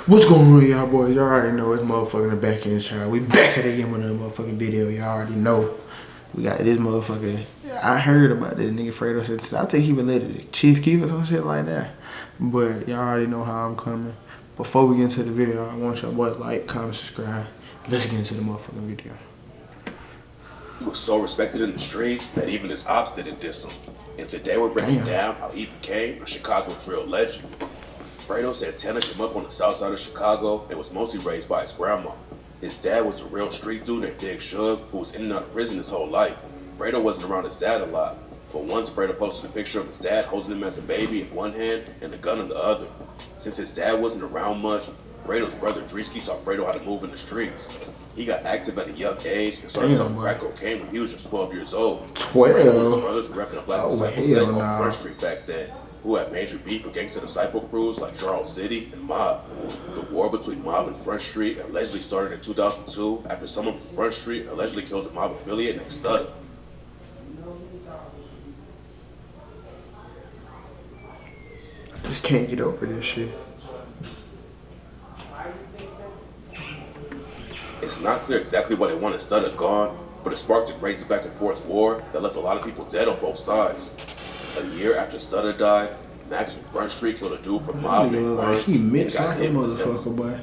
What's going on, y'all boys? Y'all already know it's motherfucking the back end child. We back at it again with another motherfucking video. Y'all already know. We got this motherfucker. I heard about this nigga Fredo since I think he related to Chief Keef or some shit like that. But y'all already know how I'm coming. Before we get into the video, I want y'all boys to like, comment, subscribe. Let's get into the motherfucking video. He was so respected in the streets that even his ops didn't diss him. And today we're breaking down how he became a Chicago drill legend. Fredo Santana came up on the south side of Chicago and was mostly raised by his grandma. His dad was a real street dude named Big Shug who was in and out of prison his whole life. Fredo wasn't around his dad a lot, but once Fredo posted a picture of his dad holding him as a baby in one hand and the gun in the other. Since his dad wasn't around much, Fredo's brother Drisky taught Fredo how to move in the streets. He got active at a young age and started selling crack cocaine when he was just 12 years old. 12? His brothers were repping a black disciple sect on Front Street back then, who had major beef with gangster disciple crews like Charles City and Mob. The war between Mob and Front Street allegedly started in 2002 after someone from Front Street allegedly killed a Mob affiliate named Stutter. I just can't get over this shit. It's not clear exactly why they wanted Stutter gone, but it sparked a crazy back and forth war that left a lot of people dead on both sides. A year after Stutter died, Max from Front Street killed a dude from Mob named Vern. He mixed like a motherfucker, boy.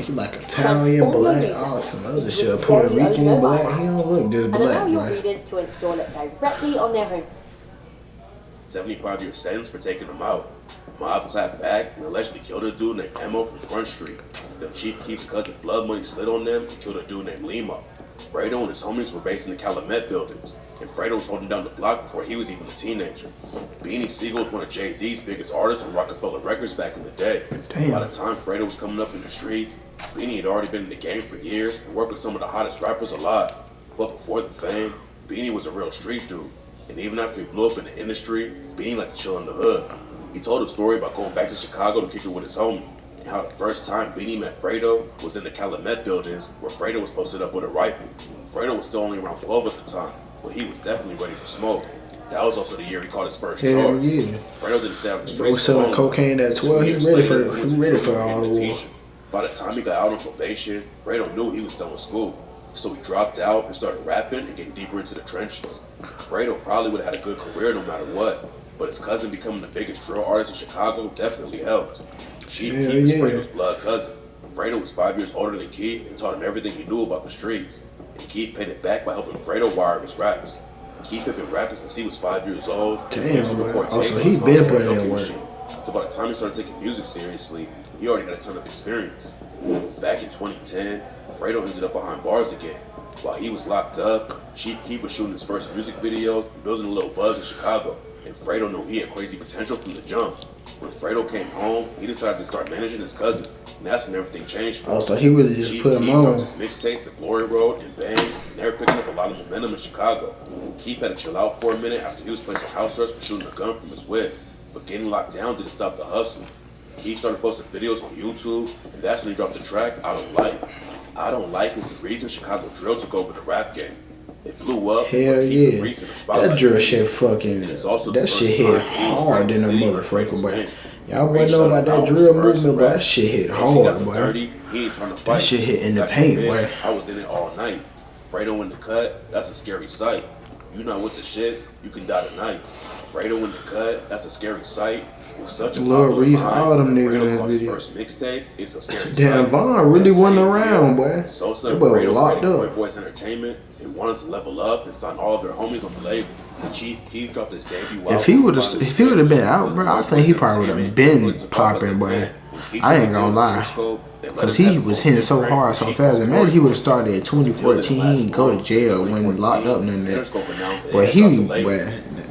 He like Italian, black, all some other shit. Puerto Rican and black. He don't look just black, and allow your boy. readers to install it directly on their home. 75-year sentence for taking him out. Mob clapped back and allegedly killed a dude named Emo from Front Street. Then Chief Keef's cousin Blood Money slid on them and killed a dude named Limo. Fredo and his homies were based in the Calumet buildings, and Fredo was holding down the block before he was even a teenager. Beanie Sigel was one of Jay-Z's biggest artists on Rockefeller Records back in the day. Damn. By the time Fredo was coming up in the streets, Beanie had already been in the game for years and worked with some of the hottest rappers alive. But before the fame, Beanie was a real street dude. And even after he blew up in the industry, Beanie liked to chill in the hood. He told a story about going back to Chicago to kick it with his homie, and how the first time Beanie met Fredo was in the Calumet buildings where Fredo was posted up with a rifle. Fredo was still only around 12 at the time, but he was definitely ready for smoke. That was also the year he caught his first charge. Yeah. Fredo didn't stay out in the streets. He was selling cocaine at 12. He ready for all the war. By the time he got out on probation, Fredo knew he was done with school. So he dropped out and started rapping and getting deeper into the trenches. Fredo probably would have had a good career no matter what, but his cousin becoming the biggest drill artist in Chicago definitely helped. Chief Keef was Fredo's blood cousin. Fredo was 5 years older than Keef and taught him everything he knew about the streets. And Keef paid it back by helping Fredo wire his raps. Keef had been rapping since he was 5 years old. Damn, so he been putting in work. So by the time he started taking music seriously, he already had a ton of experience. Back in 2010, Fredo ended up behind bars again. While he was locked up, Chief Keef was shooting his first music videos and building a little buzz in Chicago, and Fredo knew he had crazy potential from the jump. When Fredo came home, he decided to start managing his cousin, and that's when everything changed for him. Oh, so he really just put him on. Dropped his mixtapes, The Glory Road, and Bang, and they were picking up a lot of momentum in Chicago. Keef had to chill out for a minute after he was placed on house arrest for shooting a gun from his whip, but getting locked down didn't stop the hustle. Keef started posting videos on YouTube, and that's when he dropped the track, I Don't Like. I Don't Like is the reason Chicago drill took over the rap game. It blew up. Hell yeah. That drill shit fucking, that shit hit hard in a motherfucker, boy. Y'all boy know about that drill movement, but that shit hit hard, boy. That shit hit in the paint, boy. I was in it all night. Fredo in the cut, that's a scary sight. You not with the shits, you can die tonight. Fredo in the cut, that's a scary sight. With such a Lord Reese, all them niggas in this video. First mixtape, it's a scary damn, Vaughn really wasn't around, boy. Sosa that boy was locked up. Boys Entertainment and wanted to level up and sign all of their homies on the label. Chief Keef dropped his debut album. If he would have been out, bro, I think he probably would have been popping, boy. I ain't gonna lie, cause he was hitting so hard so fast. Imagine he would have started in 2014. He didn't go to jail when he locked up and that. Boy,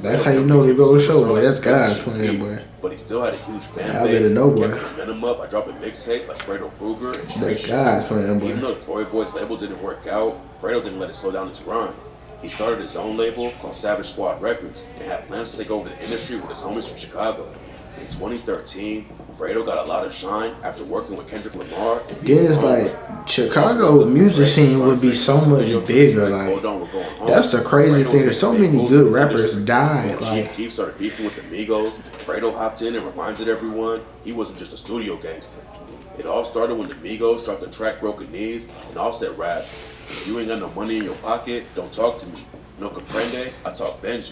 that's how you know to go to show, boy. That's God's plan, boy. But he still had a huge fan I base. better know, boy. Kept the momentum up by dropping mixtapes like Fredo Kruger and That's God's plan, boy. Even though the Glory Boys label didn't work out, Fredo didn't let it slow down his grind. He started his own label called Savage Squad Records and had plans to take over the industry with his homies from Chicago. In 2013, Fredo got a lot of shine after working with Kendrick Lamar. And Then it's like Chicago music scene would be so much bigger. Like that's the crazy thing. There's so many good rappers died. Like Chief Keef started beefing with the Migos. Fredo hopped in and reminded everyone he wasn't just a studio gangster. It all started when the Migos dropped the track Broken Knees and Offset raps. If you ain't got no money in your pocket, don't talk to me. No comprende, I talk Benji.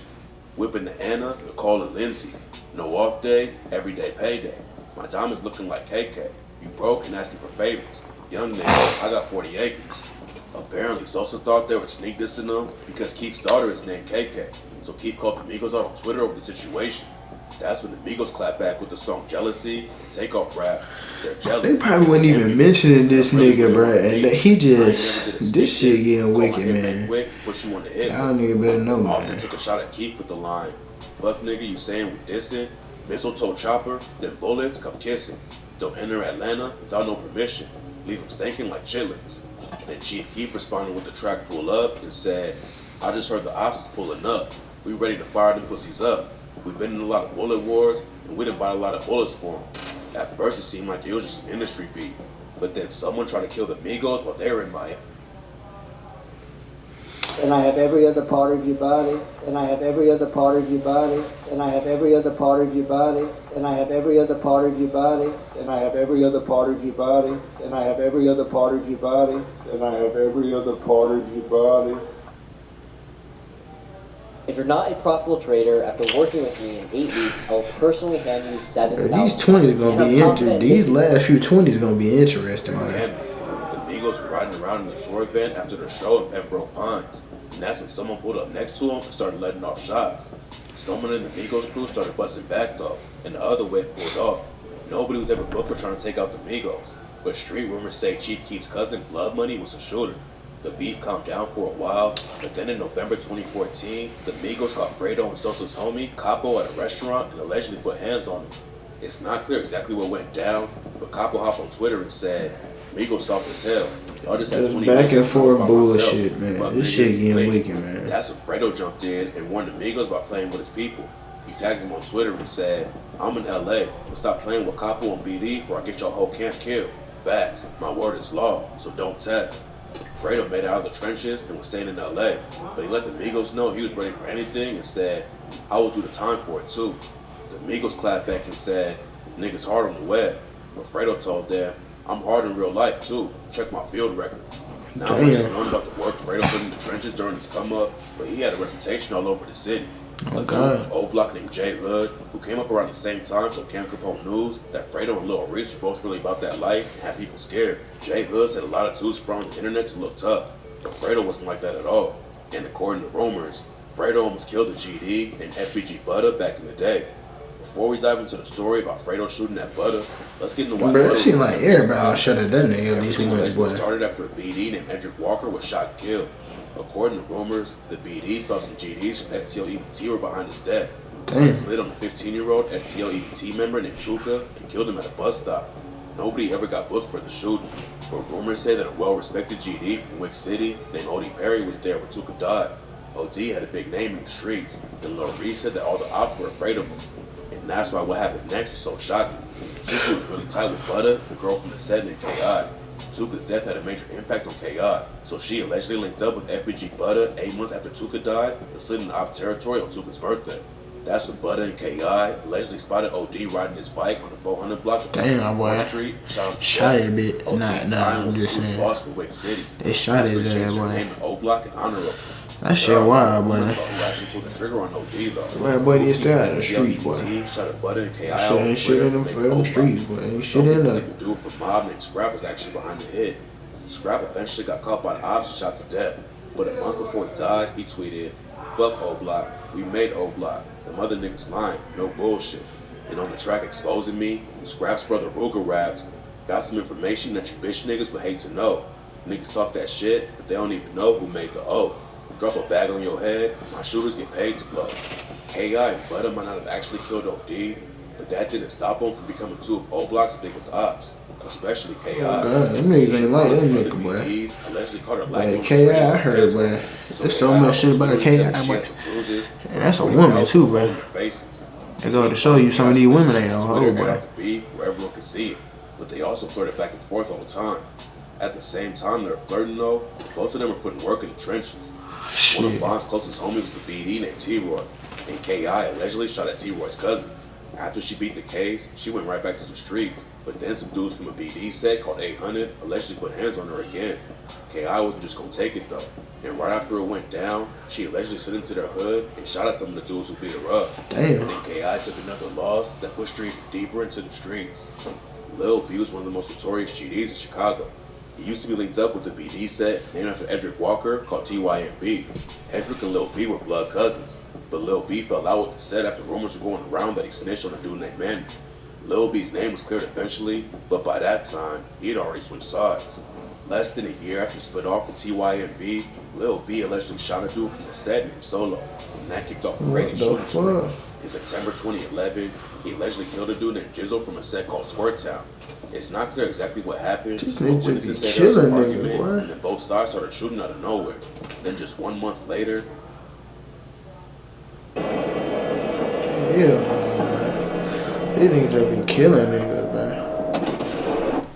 Whipping the Anna, Nicole and Lindsay. No off days, everyday payday. My diamonds looking like KK. You broke and asking for favors. Young nigga, I got 40 acres. Apparently, Sosa thought they were sneak dissing them because Keith's daughter is named KK. So Keith called the Migos out on Twitter over the situation. That's when the Migos clapped back with the song Jealousy and Takeoff rap. They're jealous. they probably wasn't even mentioning this nigga, bro. And he just this shit getting wicked, man. Quick to put you on the hit Y'all list. nigga better know, Austin man. took a shot at Keith with the line, "Fuck nigga, you saying we dissing? Mistletoe chopper, then bullets come kissing. Don't enter Atlanta without no permission. Leave them stinking like chitlins." Then Chief Keef responded with the track Pull Up and said, "I just heard the ops is pulling up. We ready to fire them pussies up. We've been in a lot of bullet wars, and we done bought a lot of bullets for them." At first, it seemed like it was just some industry beat, but then someone tried to kill the Migos while they were in Miami. And I have every other part of your body, and I have every other part of your body, and I have every other part of your body, and I have every other part of your body, and I have every other part of your body, and I have every other part of your body, and I have every other part of your body. If you're not a profitable trader, after working with me in 8 weeks, I will personally hand you $7,000. These 20s gonna be interesting. These last few 20s gonna be interesting, man. Miami. The Migos were riding around in the tour van after their show in Pembroke Pines, and that's when someone pulled up next to them and started letting off shots. Someone in the Migos crew started busting back though, and the other way pulled off. Nobody was ever booked for trying to take out the Migos, but street rumors say Chief Keef's cousin Blood Money was a shooter. The beef calmed down for a while, but then in November 2014, the Migos caught Fredo and Sosa's homie, Capo, at a restaurant and allegedly put hands on him. It's not clear exactly what went down, but Capo hopped on Twitter and said, "Migos soft as hell. Y'all just had This 20 back and niggas, forth I was by bullshit, myself. man. Fuck This niggas, shit getting blink." wicked, man. That's when Fredo jumped in and warned the Migos about playing with his people. He tagged him on Twitter and said, "I'm in LA, but stop playing with Capo and BD before I get your whole camp killed. Facts, my word is law, so don't test." Fredo made it out of the trenches and was staying in LA, but he let the Migos know he was ready for anything and said, "I will do the time for it too." The Migos clapped back and said, "Niggas hard on the web," but Fredo told them, "I'm hard in real life too, check my field record." Now Damn. much is known about the work Fredo put in the trenches during his come up, but he had a reputation all over the city. Oh, A dude God. from O Block named Jay Hood, who came up around the same time so Cam Capone news that Fredo and Lil Reese were both really about that life and had people scared. Jay Hood said a lot of dudes from the internet to look tough, but Fredo wasn't like that at all. And according to rumors, Fredo almost killed a GD and FBG Butter back in the day. Before we dive into the story about Fredo shooting at Butter, let's get into why Bro, it Butter seems was like killed. everybody done shut it down there, at least Everything once, allegedly boy. started after a BD named Edric Walker was shot and killed. According to rumors, the BDs thought some GDs from STL EBT were behind his death. So they Damn. slid on a 15-year-old STL EBT member named Tuka and killed him at a bus stop. Nobody ever got booked for the shooting, but rumors say that a well-respected GD from Wick City named Odie Perry was there when Tuka died. OD had a big name in the streets, and Lil Reese said that all the ops were afraid of him. And that's why what happened next was so shocking. Tuka was really tight with Butter, the girl from the set named K.I. Tuka's death had a major impact on K.I., so she allegedly linked up with FBG Butter 8 months after Tuka died and slid in op territory on Tuka's birthday. That's when Butter and K.I. allegedly spotted OD riding his bike on the 400 block of Damn, boy. 4th Street. Shot it a bit. OD Nah, time I'm was just Bruce saying. Boss for Wick City. They shot That's his when he changed ass, their boy. name to O Block in honor of him. That shit wild, boy. Rumors about who actually pulled the trigger on OD though. Well, boy, they Booski still out from the STL streets, boy. EBT shot at Butter and K.I. Shit out on ain't shit in them Twitter, named O streets, Block. boy. Ain't Some shit in people there. think the dude from Mob named Scrap was actually behind the hit. Scrap eventually got caught by the ops and shot to death. But a month before he died, he tweeted, "Fuck O Block, we made O Block. The mother niggas lying, no bullshit." And on the track Exposing Me, Scrap's brother Ruger raps, "Got some information that you bitch niggas would hate to know. Niggas talk that shit, but they don't even know who made the O. Drop a bag on your head, my shooters get paid to blow." K.I. and Butter might not have actually killed OD, but that didn't stop them from becoming two of O Block's biggest ops, especially K.I. Oh, God, them niggas ain't like them Other nigga, boy. BDs allegedly caught her Like, like K.I., I heard, boy. There's so much shit about K.I., boy. And that's a woman, too, bro. They go to show you some of these women ain't no hoe, Twitter boy. had the beef where everyone could see it, but they also flirted back and forth all the time. At the same time they're flirting though, both of them are putting work in the trenches. One of Shit. Bond's closest homies was a BD named T-Roy, and K.I. allegedly shot at T-Roy's cousin. After she beat the case, she went right back to the streets, but then some dudes from a BD set called 800 allegedly put hands on her again. K.I. wasn't just gonna take it though, and right after it went down, she allegedly slid into their hood and shot at some of the dudes who beat her up. Damn. And then K.I. took another loss that pushed her even deeper into the streets. Lil B was one of the most notorious GDs in Chicago. He used to be linked up with a BD set named after Edric Walker called TYMB. Edric and Lil B were blood cousins, but Lil B fell out with the set after rumors were going around that he snitched on a dude named Manny. Lil B's name was cleared eventually, but by that time, he had already switched sides. Less than a year after he split off from TYMB, Lil B allegedly shot a dude from the set named Solo, and that kicked off a crazy shooting spree. In September 2011, he allegedly killed a dude named Jizzle from a set called Squirt Town. It's not clear exactly what happened, but witnesses say there was an argument, and then both sides started shooting out of nowhere. Then just 1 month later, Yeah, man. These niggas just be killing niggas, man.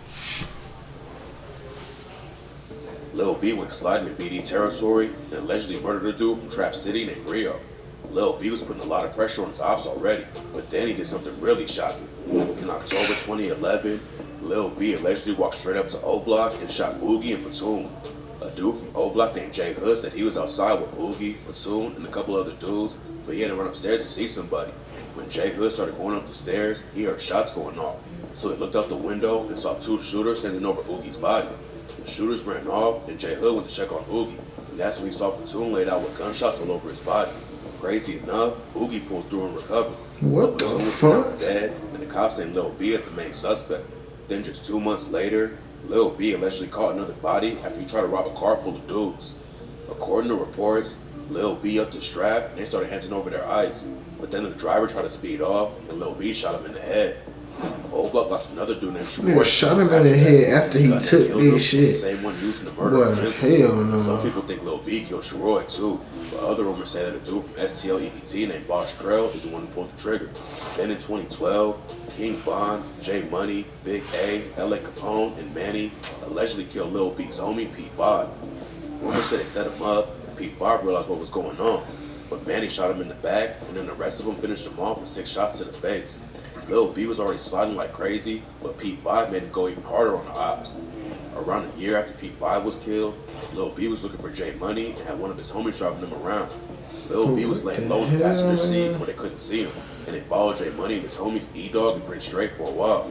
Lil B went sliding in BD territory and allegedly murdered a dude from Trap City named Rio. Lil B was putting a lot of pressure on his ops already, but then he did something really shocking. In October 2011, Lil B allegedly walked straight up to O Block and shot Boogie and Platoon. A dude from O Block named Jay Hood said he was outside with Boogie, Platoon, and a couple other dudes, but he had to run upstairs to see somebody. When Jay Hood started going up the stairs, he heard shots going off. So he looked out the window and saw two shooters standing over Oogie's body. The shooters ran off, and Jay Hood went to check on Oogie, and that's when he saw Platoon laid out with gunshots all over his body. Crazy enough, Oogie pulled through and recovered. What the Platoon was fuck? pronounced dead, and the cops named Lil B as the main suspect. Then just 2 months later, Lil B allegedly caught another body after he tried to rob a car full of dudes. According to reports, Lil B upped the strap and they started handing over their ice. But then the driver tried to speed off and Lil B shot him in the head. Old Block lost another dude named Shakur. Nigga shot him in the head after he took this shit. The same one used in the murder of Boy, Jizzle. hell no. Some people think Lil B killed Sharoy too, but other rumors say that a dude from STL EBT named Boss Trail is the one who pulled the trigger. Then in 2012, King Von, J Money, Big A, LA Capone, and Manny allegedly killed Lil B's homie P5. Rumors say they set him up, and P5 realized what was going on, but Manny shot him in the back, and then the rest of them finished him off with 6 shots to the face. Lil B was already sliding like crazy, but P5 made him go even harder on the ops. Around a year after P5 was killed, Lil B was looking for J Money and had one of his homies driving him around. Lil B was laying low in the passenger seat where they couldn't see him, and they followed J Money and his homies E-Dog and Prince Straight for a while.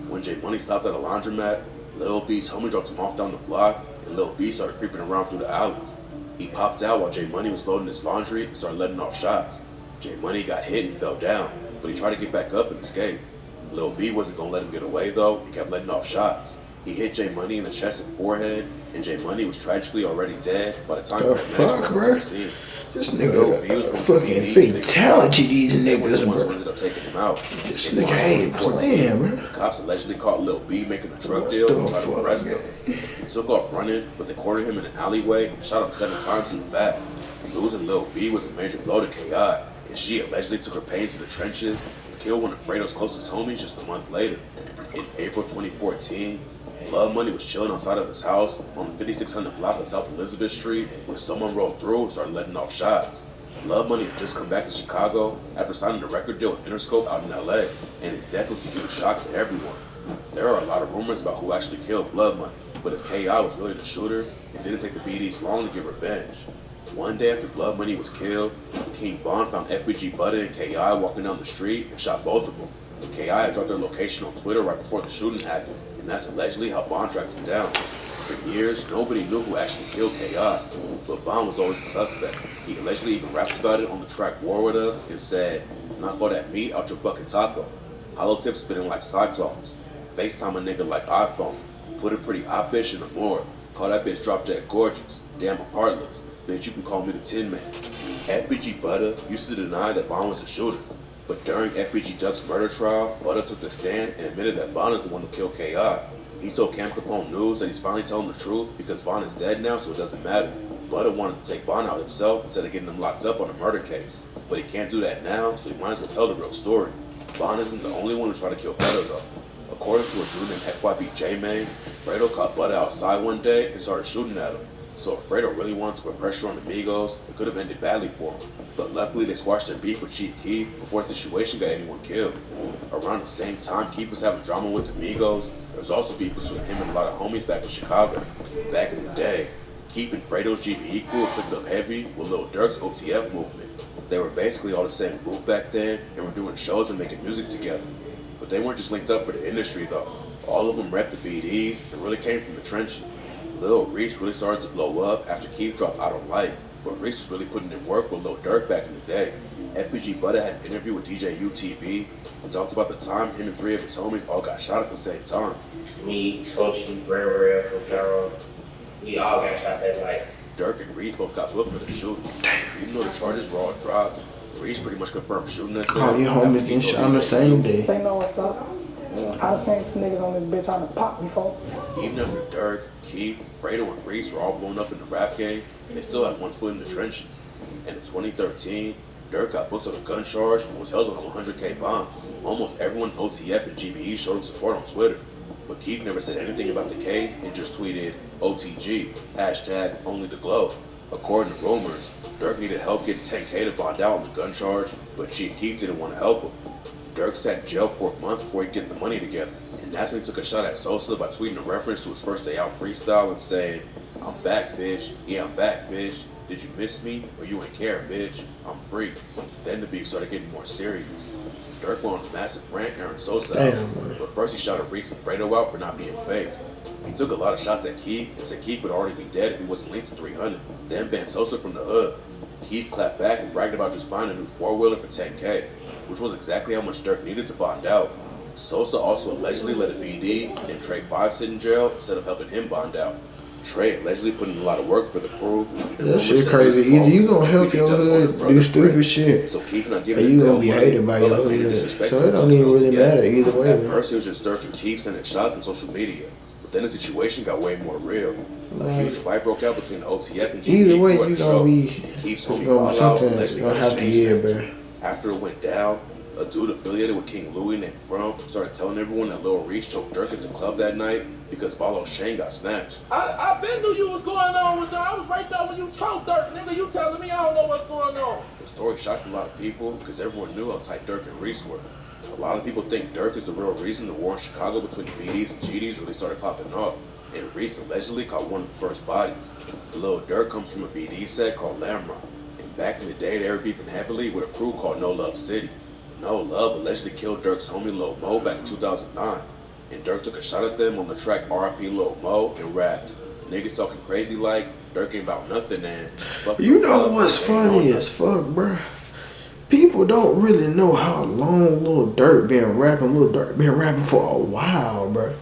When J Money stopped at a laundromat, Lil B's homie dropped him off down the block, and Lil B started creeping around through the alleys. He popped out while J Money was loading his laundry and started letting off shots. J Money got hit and fell down, but he tried to get back up and escape. Lil B wasn't gonna let him get away though, he kept letting off shots. He hit J Money in the chest and forehead, and J Money was tragically already dead by the time The paramedics fuck, went to bro? the scene. This Lil nigga B was a one of fucking the BDs, fatality, these They were the niggas, ones who bro. ended up taking him out. This In nigga March ain't 2014, playing, bro. The cops allegedly caught Lil B making a drug What deal the and tried to fuck, arrest him. man? He took off running, but they cornered him in an alleyway and shot him 7 times in the back. Losing Lil B was a major blow to K.I., and she allegedly took her pain to the trenches and killed one of Fredo's closest homies just a month later. In April 2014, Blood Money was chilling outside of his house on the 5600 block of South Elizabeth Street when someone rolled through and started letting off shots. Blood Money had just come back to Chicago after signing a record deal with Interscope out in LA, and his death was a huge shock to everyone. There are a lot of rumors about who actually killed Blood Money, but if K.I. was really the shooter, it didn't take the BDs long to get revenge. One day after Blood Money was killed, King Von found FBG Butter and K.I. walking down the street and shot both of them. K.I. had dropped their location on Twitter right before the shooting happened, and that's allegedly how Von tracked him down. For years, nobody knew who actually killed K.I., but Von was always a suspect. He allegedly even raps about it on the track War With Us and said, "Knock all that meat out your fucking taco. Hollow tip spinning like Cyclones. FaceTime a nigga like iPhone. Put a pretty op bitch in the morgue. Call that bitch Drop Dead Gorgeous. Damn, I'm heartless. Bitch, you can call me the Tin Man." FBG Butter used to deny that Von was a shooter, but during FBG Duck's murder trial, Butter took the stand and admitted that Von is the one who killed K.I. He told Camp Capone News that he's finally telling the truth because Von is dead now, so it doesn't matter. Butter wanted to take Bond out himself instead of getting him locked up on a murder case. But he can't do that now, so he might as well tell the real story. Bond isn't the only one who tried to kill Butter though. According to a dude named FYB J-Man, Fredo caught Butter outside one day and started shooting at him. So if Fredo really wanted to put pressure on the Migos, it could have ended badly for him. But luckily they squashed their beef with Chief Keef before the situation got anyone killed. Around the same time Keef was having drama with the Migos, there was also beef between him and a lot of homies back in Chicago. Back in the day, Keef and Fredo's GBE crew clicked up heavy with Lil Durk's OTF movement. They were basically all the same group back then and were doing shows and making music together. But they weren't just linked up for the industry though. All of them repped the BDs and really came from the trenches. Lil Reese really started to blow up after Keef dropped I Don't Like, but Reese was really putting in work with Lil Durk back in the day. FBG Butter had an interview with DJ UTV and talked about the time him and 3 of his homies all got shot at the same time. Me, Tochi, Rare, Fujaro, we all got shot that night. Durk and Reese both got booked for the shooting. Even though the charges were all dropped, Reese pretty much confirmed shooting that Oh, your homies getting shot on the same day. They know what's up. I done seen some niggas on this bitch on the pop before. Even after Durk, Keef, Fredo, and Reese were all blown up in the rap game, they still had one foot in the trenches. And in 2013, Durk got booked on a gun charge and was held on a 100K bond. Almost everyone in OTF and GBE showed him support on Twitter. But Keef never said anything about the case and just tweeted OTG, hashtag only the glow. According to rumors, Durk needed help getting 10K to bond out on the gun charge, but Chief Keef didn't want to help him. Durk sat in jail for a month before he could get the money together, and that's when he took a shot at Sosa by tweeting a reference to his first day out freestyle and saying, "I'm back, bitch. Yeah, I'm back, bitch. Did you miss me? Or you ain't care, bitch? I'm free." Then the beef started getting more serious. Durk went on a massive rant airing Sosa out, but first he shot a Reese and Fredo out for not being fake. He took a lot of shots at Keef and said Keef would already be dead if he wasn't linked to 300, then banned Sosa from the hood. Keef clapped back and bragged about just buying a new 4-wheeler for 10K, which was exactly how much Durk needed to bond out. Sosa also allegedly let a BD and Trey 5 sit in jail instead of helping him bond out. Trey allegedly put in a lot of work for the crew. That shit crazy. Either you gonna help your hood do stupid shit, so Keef not or giving you gonna be hated by your hood. So it don't even really matter either way. At first it was just Durk and Keef sending shots on social media. Then the situation got way more real. A huge fight broke out between the OTF and GBE. Either way, you gonna be going something. You gonna have to hear, bro. After it went down, a dude affiliated with King Louis named Brum started telling everyone that Lil Reese choked Durk at the club that night because Ballo Shane got snatched. I been knew you was going on with her. I was right there when you choked Durk, nigga. You telling me I don't know what's going on. The story shocked a lot of people because everyone knew how tight Durk and Reese were. A lot of people think Durk is the real reason the war in Chicago between the BDs and GDs really started popping off, and Reese allegedly caught one of the first bodies. Lil Durk comes from a BD set called Lamron, and back in the day they were beefing heavily with a crew called No Love City. No Love allegedly killed Durk's homie Lil Mo back in 2009, and Durk took a shot at them on the track R.I.P. Lil Mo and rapped, "Niggas talking crazy like Durk ain't about nothing, and you know what's funny as fuck, bro? People don't really know how long Lil Durk been rapping. Lil Durk been rapping for a while, bro.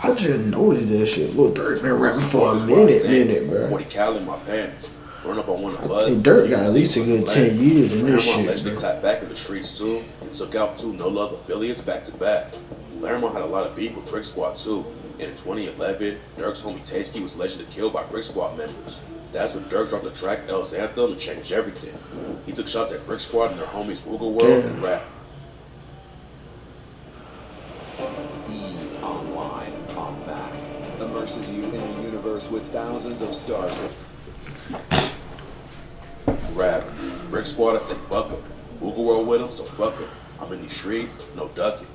I just noticed that shit. Lil Durk been rapping for a minute, bro. 40 cal in my pants. Run up on one of I us. think Durk got at least a good 10 years in this Lamron shit, allegedly bro. clapped back in the streets too and took out 2 No Love affiliates back to back. Lamron had a lot of beef with Brick Squad too. And in 2011, Durk's homie Tasky was allegedly killed by Brick Squad members. That's when Durk dropped the track L's Anthem and changed everything. He took shots at Brick Squad and their homies Woogle World and rap. Online, I'm back. Immerses you in a universe with thousands of stars. Rap. Brick Squad, I said fuck him. Woogle World with him, so fuck him. I'm in these streets, no ducking.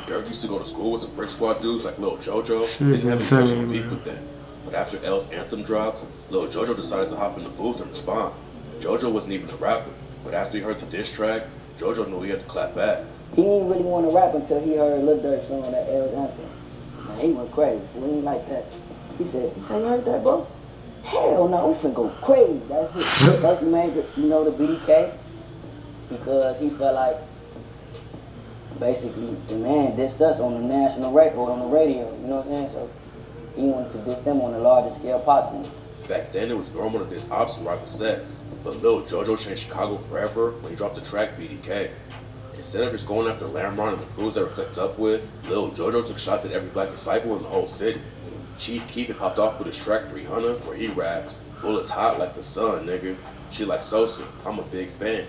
Durk used to go to school with some Brick Squad dudes like Lil JoJo. Didn't have any personal beef with them. But after L's Anthem dropped, Lil JoJo decided to hop in the booth and respond. JoJo wasn't even a rapper, but after he heard the diss track, JoJo knew he had to clap back. He didn't really want to rap until he heard Lil Durk song that L's Anthem. Man, he went crazy. He ain't like that. He said, you heard that, bro? Hell no, we finna go crazy. That's it. First he made the BDK because he felt like basically the man dissed us on the national record, on the radio, you know what I'm saying? So he wanted to diss them on the largest scale possible. Back then, it was normal to diss ops and rival sets, but Lil JoJo changed Chicago forever when he dropped the track BDK. Instead of just going after Lamron and the crews that were clicked up with, Lil JoJo took shots at every black disciple in the whole city. Chief Keef hopped off with his track 300 where he raps, bullets hot like the sun, nigga. She like Sosa, I'm a big fan.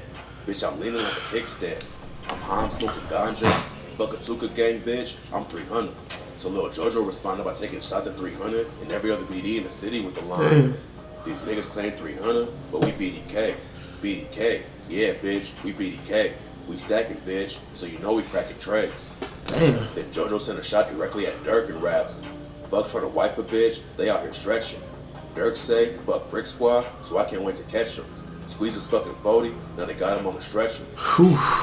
Bitch, I'm leaning like a kickstand. I'm high, I'm smoking ganja. Fuck a Tuka gang, bitch, I'm 300. So Lil Jojo responded by taking shots at 300 and every other BD in the city with the line. These niggas claim 300, but we BDK. BDK, yeah, bitch, we BDK. We stacking, bitch, so you know we cracking trays. Damn. Then Jojo sent a shot directly at Dirk and raps. Fuck trying to wife a bitch, they out here stretching. Dirk say, fuck Brick Squad, so I can't wait to catch him. Squeeze his fucking 40, now they got him on the stretcher.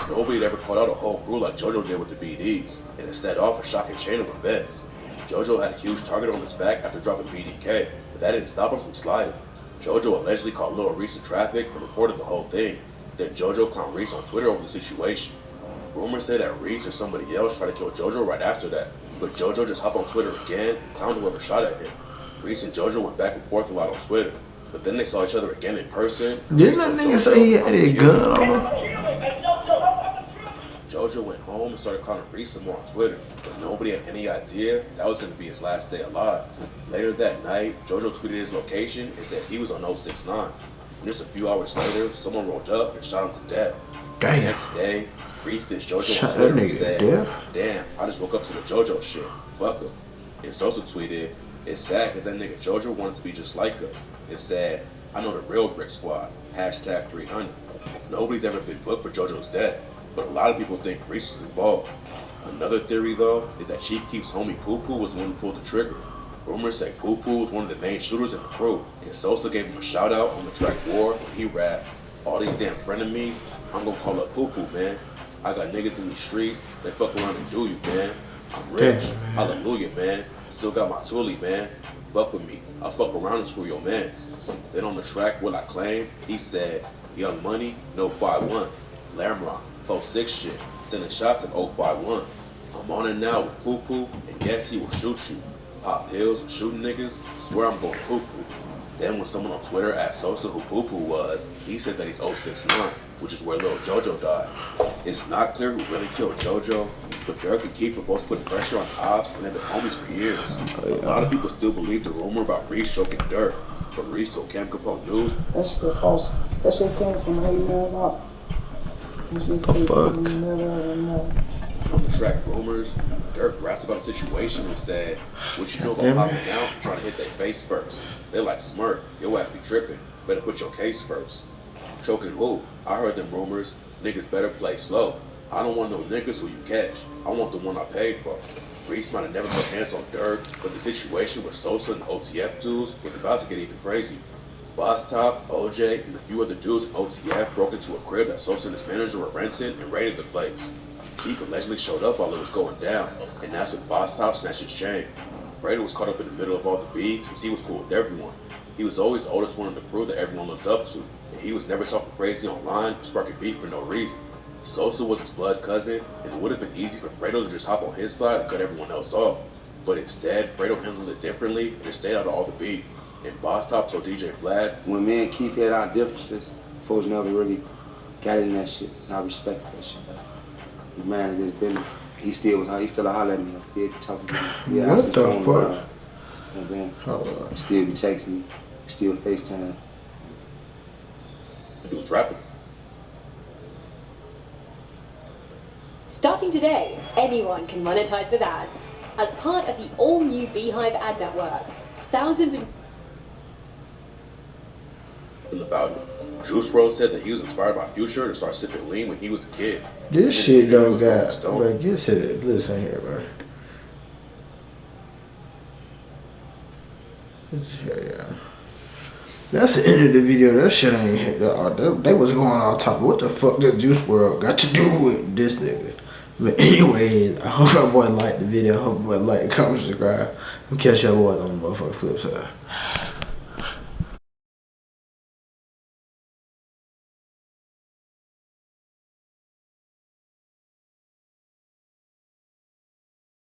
Nobody had ever caught out a whole crew like Jojo did with the BDs, and it set off a shocking chain of events. Jojo had a huge target on his back after dropping BDK, but that didn't stop him from sliding. Jojo allegedly caught Lil Reese in traffic and reported the whole thing. Then Jojo clowned Reese on Twitter over the situation. Rumors say that Reese or somebody else tried to kill Jojo right after that, but Jojo just hopped on Twitter again and clowned whoever shot at him. Reese and Jojo went back and forth a lot on Twitter, but then they saw each other again in person. Didn't that nigga say he had a gun on him? Jojo went home and started clowning Reese some more on Twitter, but nobody had any idea that was going to be his last day alive. Later that night, Jojo tweeted his location and said he was on 069. And just a few hours later, someone rolled up and shot him to death. Damn. The next day, Reese did Jojo Shot on Twitter that and nigga said, death? damn, I just woke up to the Jojo shit. Fuck him. And Sosa tweeted, it's sad because that nigga Jojo wanted to be just like us. It said, I know the real Brick Squad, hashtag 300. Nobody's ever been booked for Jojo's death, but a lot of people think Reese was involved. Another theory, though, is that Chief Keef's homie Poo Poo was the one who pulled the trigger. Rumors say Poo Poo was one of the main shooters in the crew, and Sosa gave him a shout out on the track War when he rapped, all these damn frenemies, I'm gonna call up Poo Poo, man. I got niggas in these streets, they fuck around and do you, man. I'm rich, hallelujah, man. Still got my toolie, man. Fuck with me, I fuck around and screw your mans. Then on the track, what I claim, he said, Young Money, no 5-1. Lamron, 4-6 shit, sending shots at 051. I'm on it now with Poo Poo, and yes, he will shoot you. Pop pills and shooting niggas, swear I'm going Poo Poo. Then when someone on Twitter asked Sosa who Poo Poo was, he said that he's 069, which is where Lil Jojo died. It's not clear who really killed Jojo, but Dirk and Keith were both putting pressure on Ops and they've been homies for years. A lot of people still believe the rumor about Reese choking Dirk, but Reese told Cam Capone News, That shit false. That shit came from a hating ass op. That shit fake. Fuck. Never. on the track Rumors, Dirk raps about the situation and said, what you know about popping out and trying to hit their face first? They're like, Smirk, your ass be tripping. Better put your case first. Choking who? I heard them rumors. Niggas better play slow. I don't want no niggas who you catch. I want the one I paid for. Reese might have never put hands on Dirk, but the situation with Sosa and OTF dudes was about to get even crazy. Boss Top, OJ, and a few other dudes from OTF broke into a crib that Sosa and his manager were renting and raided the place. Keith allegedly showed up while it was going down, and that's when Boss Top snatched his chain. Fredo was caught up in the middle of all the beef since he was cool with everyone. He was always the oldest one in the crew that everyone looked up to, and he was never talking crazy online or sparking beef for no reason. Sosa was his blood cousin, and it would have been easy for Fredo to just hop on his side and cut everyone else off. But instead, Fredo handled it differently and just stayed out of all the beef. And Boss Top told DJ Vlad, when me and Keith had our differences, folks never really got in that shit, and I respected that shit. He's man of his business. He still a holler at me. He had to talk to me. Yeah, what the fuck? And then he still be texting me, still FaceTime. He was rapping. Starting today, anyone can monetize with ads. As part of the all-new Beehive ad network, thousands of... About it. Juice WRLD said that he was inspired by Future to start sipping lean when he was a kid. This shit don't got, bro, get to it. Listen here, bro. Yeah. That's the end of the video. That shit ain't hit. They was going on top. What the fuck does Juice WRLD got to do with this nigga? But anyways, I hope y'all boy liked the video. I hope y'all like, comment, subscribe. We'll catch y'all boys on the motherfucking flip side.